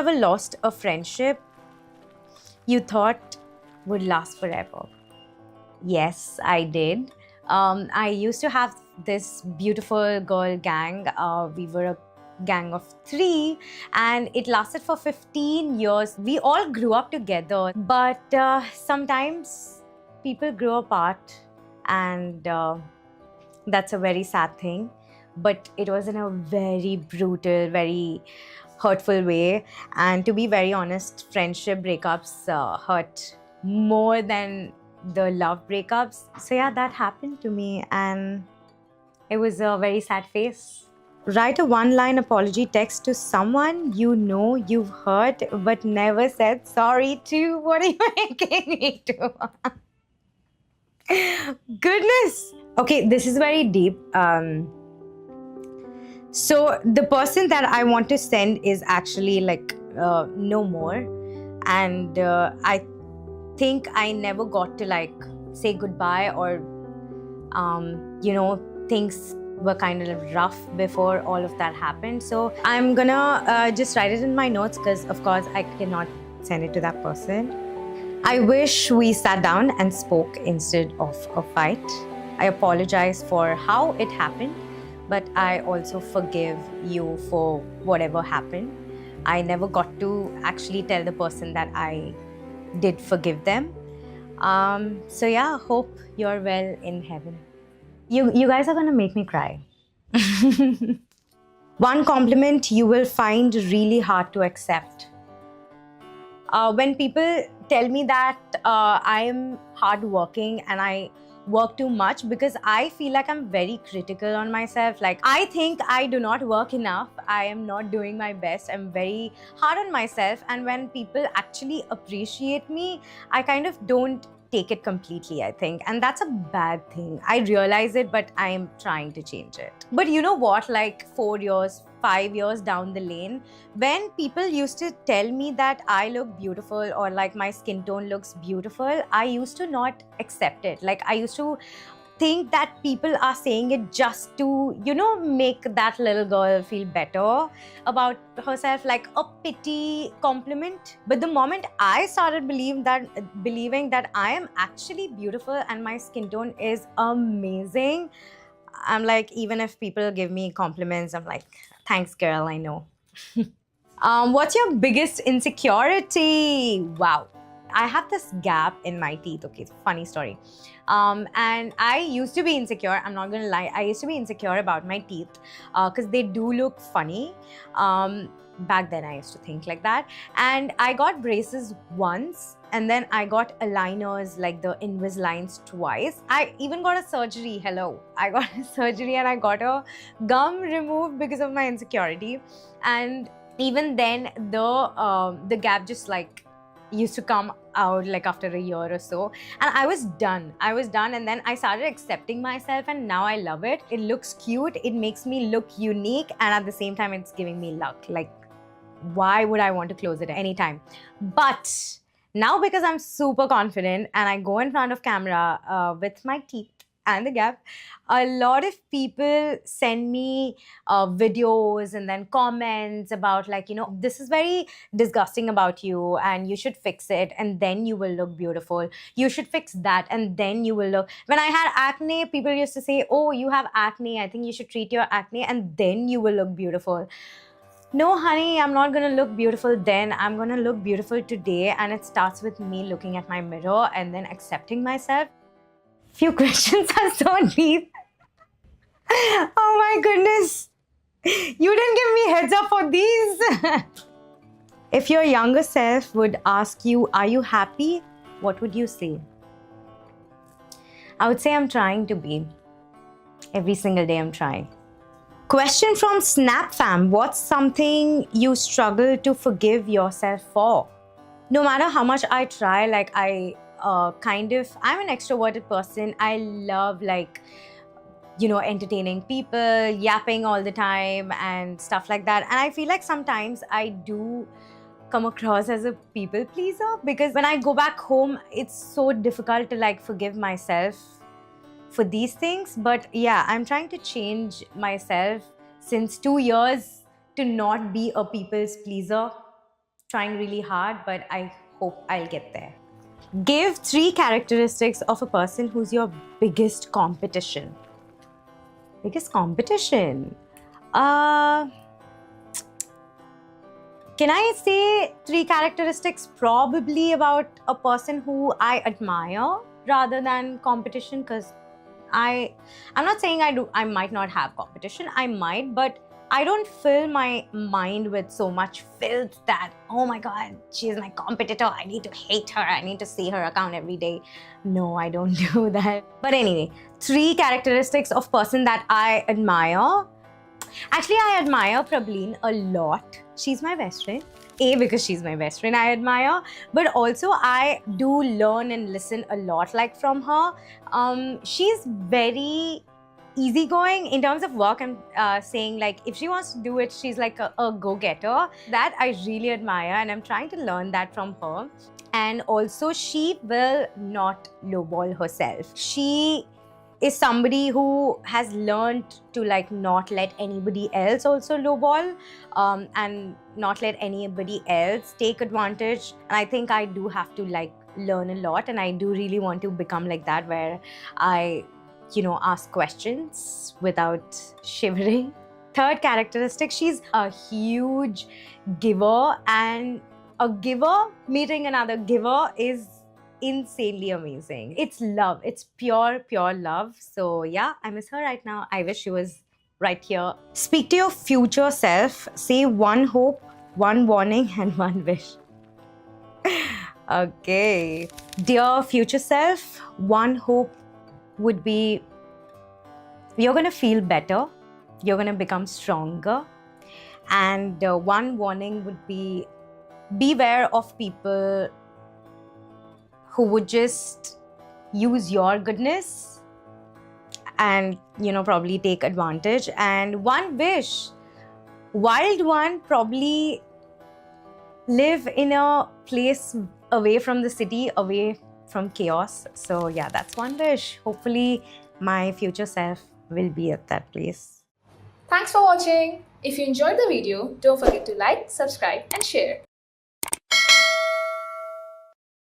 ever lost a friendship you thought would last forever? Yes, I did. I used to have this beautiful girl gang. We were a gang of 3, and it lasted for 15 years. We all grew up together, but sometimes people grow apart, and that's a very sad thing. But it was in a very brutal, very hurtful way. And to be very honest, friendship breakups hurt more than the love breakups. So yeah, that happened to me, and it was a very sad phase. Write a one-line apology text to someone you know you've hurt but never said sorry to. What are you making me do? Goodness. Okay, this is very deep. So the person that I want to send is actually like no more, and I think I never got to like say goodbye, or things were kind of rough before all of that happened. So I'm gonna just write it in my notes, because of course I cannot send it to that person. I wish we sat down and spoke instead of a fight. I apologize for how it happened, but I also forgive you for whatever happened. I never got to actually tell the person that I did forgive them. So yeah, hope you're well in heaven. You guys are gonna make me cry. One compliment you will find really hard to accept. When people tell me that I am hardworking and I work too much, because I feel like I'm very critical on myself. Like, I think I do not work enough. I am not doing my best. I'm very hard on myself. And when people actually appreciate me, I kind of don't take it completely, I think. And that's a bad thing. I realize it, but I am trying to change it. But you know what? Like 4 years, 5 years down the lane, when people used to tell me that I look beautiful or like my skin tone looks beautiful, I used to not accept it. Like, I used to think that people are saying it just to, make that little girl feel better about herself, like a pity compliment. But the moment I started believing that I am actually beautiful and my skin tone is amazing, I'm like, even if people give me compliments, I'm like, thanks, girl, I know. What's your biggest insecurity? Wow. I have this gap in my teeth. Okay, funny story. And I used to be insecure. I'm not gonna lie. I used to be insecure about my teeth because they do look funny. Back then, I used to think like that. And I got braces once, and then I got aligners, like the Invisaligns, twice. I even got a surgery. Hello. I got a surgery and I got a gum removed because of my insecurity. And even then, the gap just like used to come out like after a year or so, and I was done. And then I started accepting myself, and now I love it. It looks cute, it makes me look unique, and at the same time it's giving me luck. Like, why would I want to close it at any time? But now, because I'm super confident and I go in front of camera with my teeth and the gap, a lot of people send me videos and then comments about like, this is very disgusting about you and you should fix it and then you will look beautiful. You should fix that and then you will look. When I had acne, people used to say, oh, you have acne, I think you should treat your acne and then you will look beautiful. No, honey, I'm not gonna look beautiful then. I'm gonna look beautiful today, and it starts with me looking at my mirror and then accepting myself. Few questions are so deep. Oh my goodness. You didn't give me heads up for these. If your younger self would ask you, are you happy? What would you say? I would say I'm trying to be. Every single day I'm trying. Question from Snap Fam. What's something you struggle to forgive yourself for? No matter how much I try, like I'm an extroverted person. I love entertaining people, yapping all the time and stuff like that. And I feel like sometimes I do come across as a people pleaser, because when I go back home, it's so difficult to like forgive myself for these things. But yeah, I'm trying to change myself since 2 years to not be a people's pleaser. trying really hard, but I hope I'll get there. Give 3 characteristics of a person who's your biggest competition. Biggest competition? Can I say 3 characteristics probably about a person who I admire rather than competition? Because I'm not saying I might not have competition. I might, but I don't fill my mind with so much filth that, oh my God, she's my competitor. I need to hate her. I need to see her account every day. No, I don't do that. But anyway, 3 characteristics of person that I admire. Actually, I admire Prableen a lot. She's my best friend. Because she's my best friend, I admire. But also, I do learn and listen a lot from her. She's very easygoing in terms of work. I'm saying if she wants to do it, she's like a go-getter. That I really admire, and I'm trying to learn that from her. And also, she will not lowball herself. She is somebody who has learned to not let anybody else also lowball, and not let anybody else take advantage. And I think I do have to learn a lot, and I do really want to become like that, where I ask questions without shivering. 3rd characteristic, she's a huge giver, and a giver meeting another giver is insanely amazing. It's love. It's pure love. So yeah, I miss her right now. I wish she was right here. Speak to your future self. Say 1 hope, 1 warning, and 1 wish. Okay. Dear future self, 1 hope would be you're going to feel better. You're going to become stronger. And 1 warning would be beware of people who would just use your goodness and, probably take advantage. And 1 wish, wild one, probably live in a place away from the city, away from chaos. So yeah, that's 1 wish. Hopefully my future self will be at that place. Thanks for watching. If you enjoyed the video, don't forget to like, subscribe and share.